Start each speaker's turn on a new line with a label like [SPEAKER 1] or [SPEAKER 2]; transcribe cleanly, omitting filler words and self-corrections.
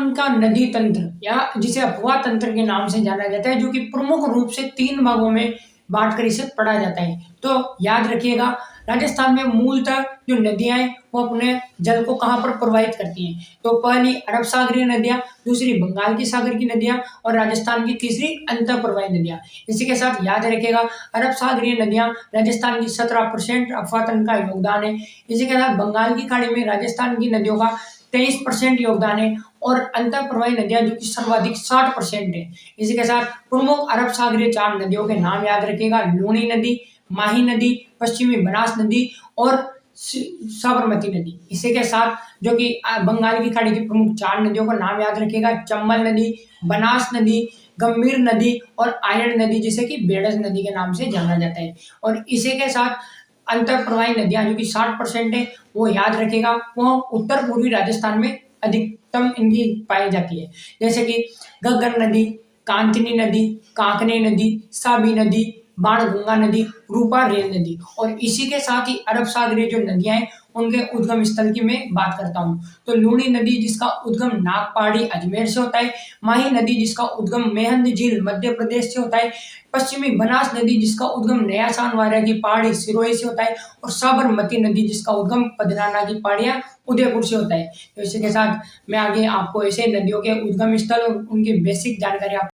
[SPEAKER 1] राजस्थान का नदी तंत्र या जिसे अफवाह तंत्र के नाम से जाना जाता है, जो कि प्रमुख रूप से 3 भागों में बाँट कर इसे पढ़ा जाता है। तो याद रखिएगा, राजस्थान में मूलतः जो नदियाँ हैं वो अपने जल को कहाँ पर प्रवाहित करती हैं। तो पहली अरब सागरीय नदियाँ, दूसरी बंगाल की सागर की नदियाँ और राजस्थान की तीसरी अंतःप्रवाही नदियाँ। इसी के साथ याद रखिएगा, अरब सागरीय नदियाँ राजस्थान की 17% अफवाह तंत्र का योगदान है। इसी के साथ बंगाल की खाड़ी में राजस्थान की नदियों का 23% योगदान है और अंतःप्रवाही नदियां जो कि सर्वाधिक 60% है। इसी के साथ प्रमुख अरब सागरीय 4 नदियों के नाम याद रखिएगा, लूणी नदी, माही नदी, पश्चिमी बनास नदी और साबरमती नदी। इसी के साथ जो कि बंगाल की खाड़ी की प्रमुख 4 नदियों का नाम याद रखिएगा, चंबल नदी, बनास नदी, गंभीर नदी और आयन नदी, जिसे कि बेड़स नदी के नाम से जाना जाता है। और इसी के साथ अंतःप्रवाही नदियां जो कि 60% है, वो याद रखिएगा, वो उत्तर पूर्वी राजस्थान में अधिकतम इनकी पाई जाती है। जैसे कि घग्गर नदी, कांचनी नदी, कांकनी नदी, साबी नदी, बाणगंगा नदी, रूपा रेल नदी। और इसी के साथ ही अरब सागरीय जो नदियां हैं उनके उद्गम स्थल की मैं बात करता हूँ। तो लूणी नदी जिसका उद्गम नागपाड़ी अजमेर से होता है, माही नदी जिसका उद्गम मेहंद झील मध्य प्रदेश से होता है, पश्चिमी बनास नदी जिसका उद्गम नया सानवारा की पहाड़ी सिरोही से होता है और साबरमती नदी जिसका उद्गम पदराना की पहाड़ियां उदयपुर से होता है। तो इसी के साथ मैं आगे आपको ऐसे नदियों के उद्गम स्थल और उनकी बेसिक जानकारी